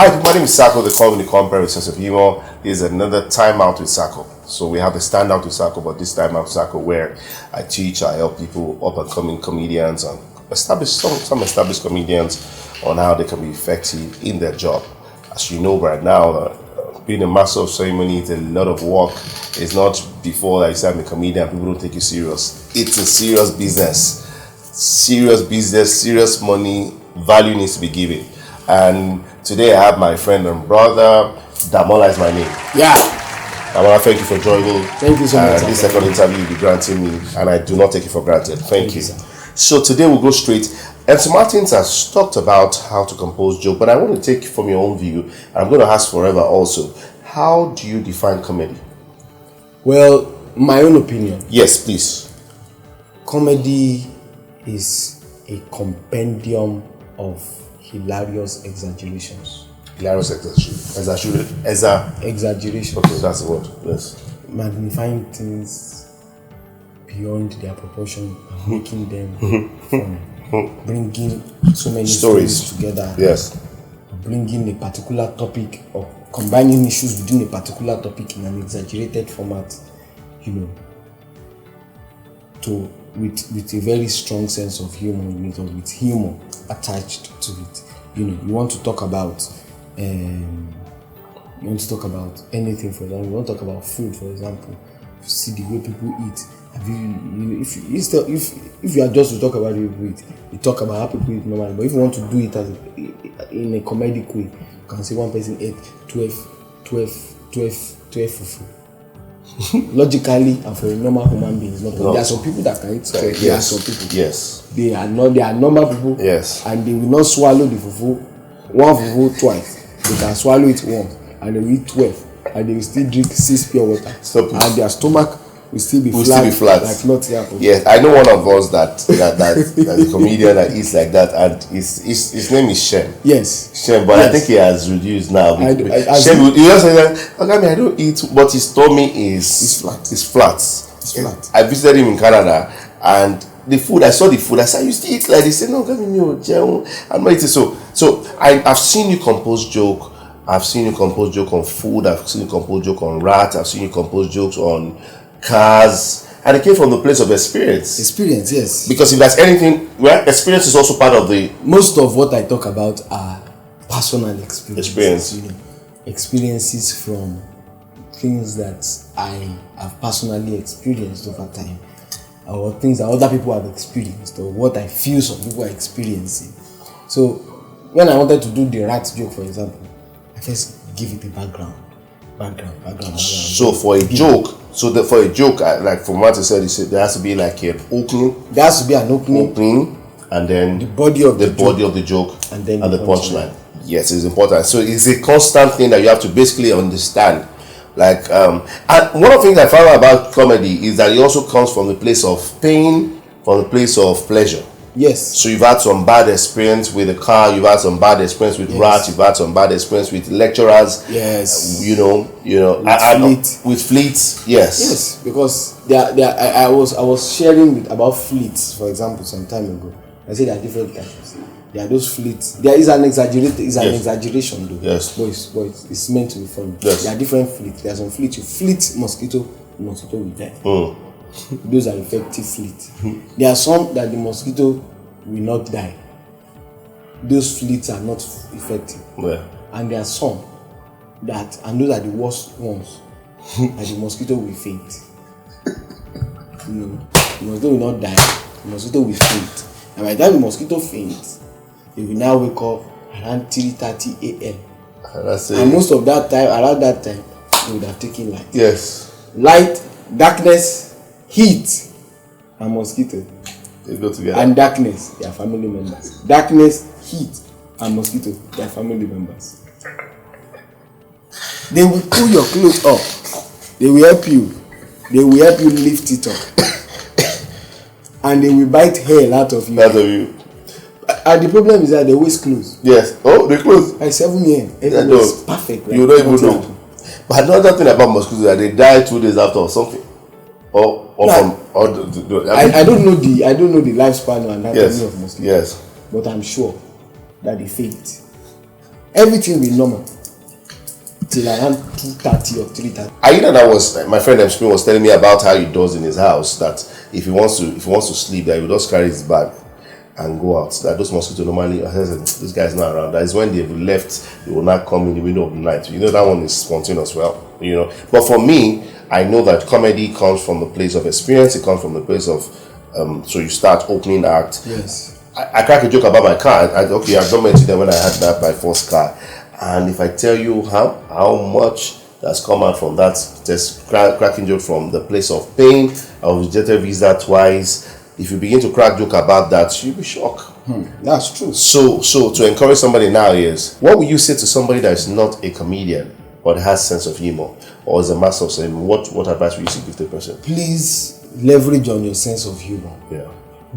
Hi, my name is Sako, the comedy compare with sense of humor. This is another time out with Sako. So we have the stand out with Sako, but this time out with Sako where I teach, I help people, up and coming comedians and some established comedians on how they can be effective in their job. As you know right now, being a master of ceremony is a lot of work. It's not before like I'm a comedian, people don't take you serious. It's a serious business. Serious money, value needs to be given. And today I have my friend and brother, Damola is my name. Yeah. Damola, thank you for joining. Thank you so much. This second interview you'll be granting me, and I do not take it for granted. Thank you. So today we'll go straight. And Sir Martins has talked about how to compose joke, but I want to take from your own view. I'm going to ask forever also. How do you define comedy? Well, my own opinion. Yes, please. Comedy is a compendium of hilarious exaggerations. Exaggeration. Okay, that's the word. Yes. Magnifying things beyond their proportion, making them fun, bringing so many stories together. Yes. Bringing a particular topic or combining issues within a particular topic in an exaggerated format, with a very strong sense of humor in it, or with humor attached to it. You want to talk about anything. For example, you want to talk about food. For example, see the way people eat. If you are just to talk about the way people eat, you talk about how people eat normally. But if you want to do it in a comedic way, you can say one person ate 12 fufu. Logically, and for a normal human being, it's not. No. There are some people that can eat 12. Yes. There are some people. Yes. They are normal people. Yes. And they will not swallow the one fufu twice. They can swallow it once, and they will eat 12, and they will still drink 6 pure water. And their stomach will still be flat. Like nothing happened. Yes, I know one of us that's a comedian that eats like that, and his name is Shem. Yes. Shem, but yes. I think he has reduced now. Shem, you just say that, I don't eat, but his tummy is flat. It's flat. I visited him in Canada, and the food, I saw the food, I said, you still eat like this? He said, no, I'm not eating. So I've seen you compose joke. I've seen you compose joke on food. I've seen you compose joke on rats. I've seen you compose jokes on cars, and it came from the place of experience. Experience, yes. Because if there's anything, experience is also part of the. Most of what I talk about are personal experiences. Experiences from things that I have personally experienced over time, or things that other people have experienced, or what I feel some people are experiencing. So, when I wanted to do the rat joke, for example, I first give it a background. So for a joke, like from what you said, there has to be like an opening. There has to be an opening, and then the body of the joke, and then the punchline. Yes, it's important. So it's a constant thing that you have to basically understand. Like, and one of the things I found out about comedy is that it also comes from the place of pain, from the place of pleasure. Yes. So you've had some bad experience with a car, you've had some bad experience with rats, you've had some bad experience with lecturers. Yes. With fleets. Yes. Yes, because I was sharing about fleets, for example, some time ago. I said there are different types. There are those fleets. There is an exaggeration though. Yes. But it's meant to be funny. Yes. There are different fleets. There are some fleets. You fleet mosquito will die. Those are effective fleets. There are some that the mosquito will not die. Those fleets are not effective. Yeah. And there are some and those are the worst ones. And the mosquito will faint. The mosquito will not die. The mosquito will faint. And by the time the mosquito faints, they will now wake up around 3:30 a.m. And most of that time, around that time, they would have taken light. Yes. Light, darkness, heat, and mosquito. They go together. And darkness, they are family members. Darkness, heat, and mosquito, they are family members. They will pull your clothes up. They will help you. They will help you lift it up. And they will bite hell out of you. And the problem is that they always close. Yes. Oh, they close. Like 7 a.m. Everything is perfect. You don't even know. But another thing about mosquitoes is that they die 2 days after or something. I don't know the lifespan and anatomy of mosquitoes. Yes. But I'm sure that they faint. Everything will be normal till around 2:30 or 3:30. I know that was my friend Spring was telling me about how he does in his house, that if he wants to sleep, that he will just carry his bag and go out. That those mosquitoes normally, this guy's not around. That is when they've left, they will not come in the middle of the night. That one is spontaneous, But for me, I know that comedy comes from the place of experience. It comes from the place of so you start opening act. Yes. I crack a joke about my car. I've done mention that when I had my first car, and if I tell you how much that's come out from that, just cracking joke from the place of pain. I was rejected visa twice. If you begin to crack joke about that, you'll be shocked. That's true. So to encourage somebody now is, what would you say to somebody that is not a comedian but has sense of humor or is a master of saying, what advice would you give the person? Please leverage on your sense of humor. Yeah.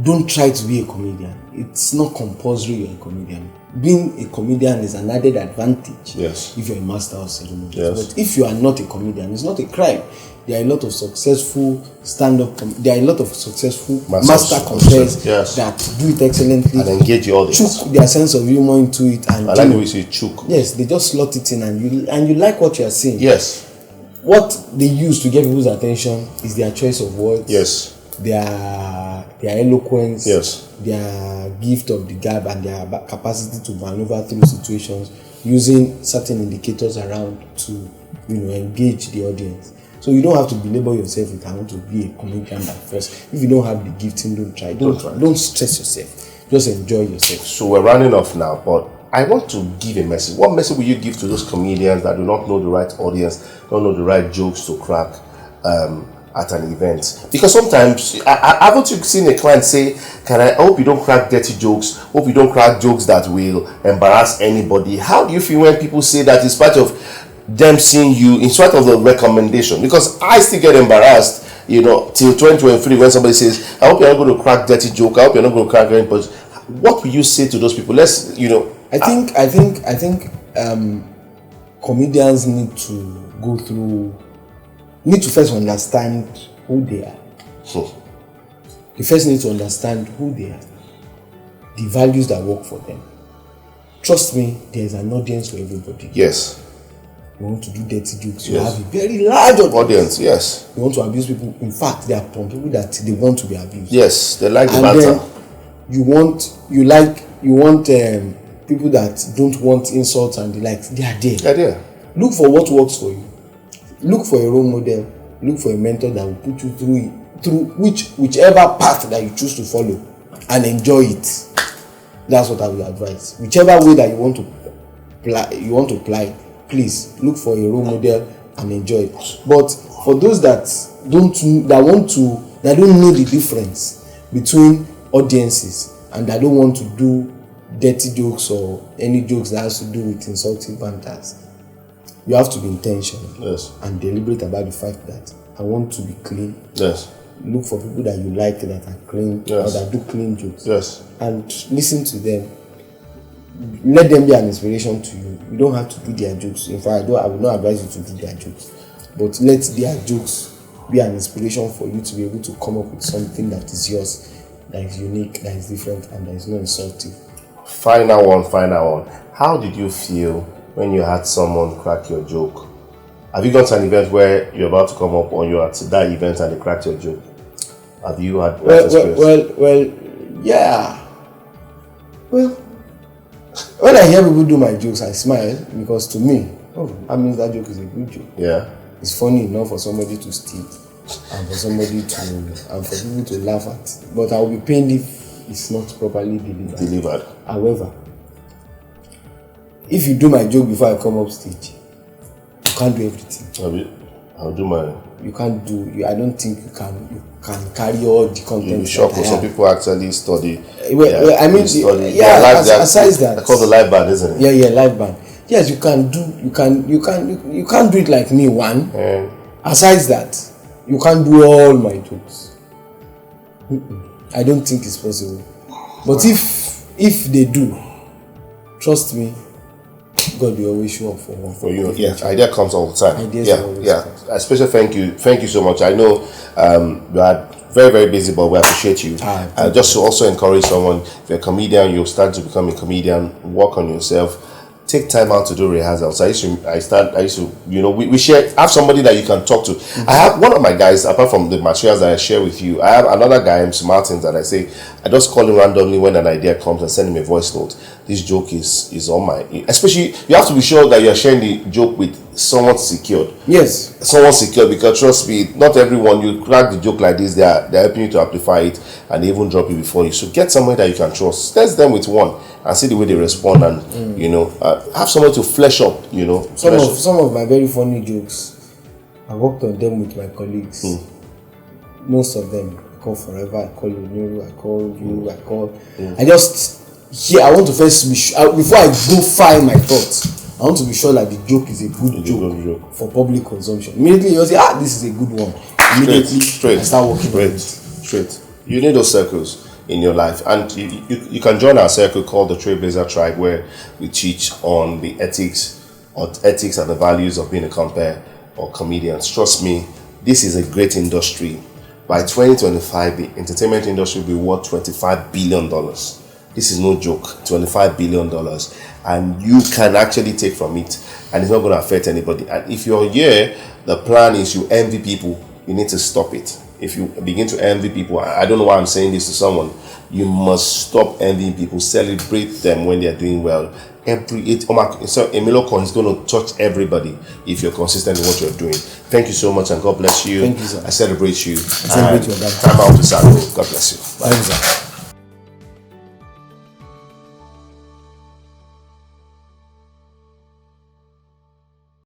Don't try to be a comedian. It's not compulsory you're a comedian. Being a comedian is an added advantage. Yes. If you're a master of ceremonies. Yes. But if you are not a comedian, it's not a crime. There are a lot of successful there are a lot of successful master comedians that do it excellently and engage the audience. Chook their sense of humor into it, and I like the way you say chook. Yes, they just slot it in, and you like what you are saying. Yes. What they use to get people's attention is their choice of words. Yes. Their eloquence. Yes. Their gift of the gab, and their capacity to maneuver through situations using certain indicators around to engage the audience. So you don't have to belabor yourself with I want to be a comedian at first. If you don't have the gifting, don't try. Don't stress yourself. Just enjoy yourself. So we're running off now, but I want to give a message. What message will you give to those comedians that do not know the right audience, don't know the right jokes to crack at an event? Because sometimes, haven't you seen a client say, I hope you don't crack dirty jokes, hope you don't crack jokes that will embarrass anybody. How do you feel when people say that in spite of them seeing you, in spite of the recommendation? Because I still get embarrassed, till 2023 when somebody says, I hope you're not going to crack dirty joke, I hope you're not going to crack any punch. What will you say to those people? I think comedians need to first understand who they are. You first need to understand who they are, the values that work for them. Trust me, there is an audience for everybody. Yes. You want to do dirty jokes, you have a very large audience. Yes. You want to abuse people. In fact, there are people that they want to be abused. Yes, they like the and matter. Then you want people that don't want insults and the likes. They are there. They're there. Look for what works for you. Look for a role model. Look for a mentor that will put you through whichever path that you choose to follow, and enjoy it. That's what I will advise. Whichever way that you want to apply, please look for a role model and enjoy it. But for those that don't know the difference between audiences and that don't want to do dirty jokes or any jokes that has to do with insulting banters, you have to be intentional. Yes. And deliberate about the fact that I want to be clean. Yes. Look for people that you like that are clean, yes, or that do clean jokes. Yes. And listen to them. Let them be an inspiration to you. You don't have to do their jokes. In fact, I would not advise you to do their jokes. But let their jokes be an inspiration for you to be able to come up with something that is yours, that is unique, that is different, and that is not insulting. Final one. How did you feel when you had someone crack your joke? Have you gone to an event where you're about to come up, or you're at that event and they cracked your joke? Have you had that experience? Well, yeah. Well, when I hear people do my jokes, I smile, because to me, that means that joke is a good joke. Yeah. It's funny enough for somebody to steal, and for people to laugh at. But I will be pained if it's not properly delivered. However, if you do my joke before I come up stage, you can't do everything. I'll do mine. You can't do. I don't think you can carry all the content. You'll be shocked. Some people actually study. Aside that, I call the live band, isn't it? Yeah, live band. Yes, you can do. You can't do it like me. Aside that, you can't do all my jokes. I don't think it's possible. But if they do, trust me, God will always show up for you. Yeah, idea comes all the time. Especially thank you so much. I know you are very, very busy, but we appreciate you. Just to also encourage someone, if you're a comedian, you'll start to become a comedian. Work on yourself. take time out to do rehearsals. I used to, we share, have somebody that you can talk to. I have one of my guys, apart from the materials that I share with you, I have another guy, MC Martins, that I say, I just call him randomly when an idea comes and send him a voice note. This joke is on my, especially, you have to be sure that you're sharing the joke with someone secured. Yes. Someone secured, because trust me, not everyone, you crack the joke like this, they're helping you to amplify it, and they even drop it before you. So get somewhere that you can trust. Test them with one and see the way they respond, and have someone to flesh up, Some of my very funny jokes, I worked on them with my colleagues. Most of them, I call Forever, I call Oniru, I call you, I call. I just I want to first be sure, before I go find my thoughts, I want to be sure that the joke is a good joke for public consumption. Immediately you say, this is a good one. Immediately straight. I start working on it. Straight. You need those circles in your life, and you can join our circle called the Trailblazer Tribe, where we teach on the ethics and the values of being a compere or comedian. Trust me, this is a great industry. By 2025, the entertainment industry will be worth $25 billion. This is no joke, $25 billion, and you can actually take from it, and it's not going to affect anybody. And if you're here, the plan is you envy people, you need to stop it. If you begin to envy people, I don't know why I'm saying this to someone, you must stop envying people, celebrate them when they're doing well. So Emiloko is going to touch everybody if you're consistent in what you're doing. Thank you so much, and God bless you. Thank you, sir. I celebrate you. I celebrate your dad. Time out to Saco. God bless you. Bye, sir.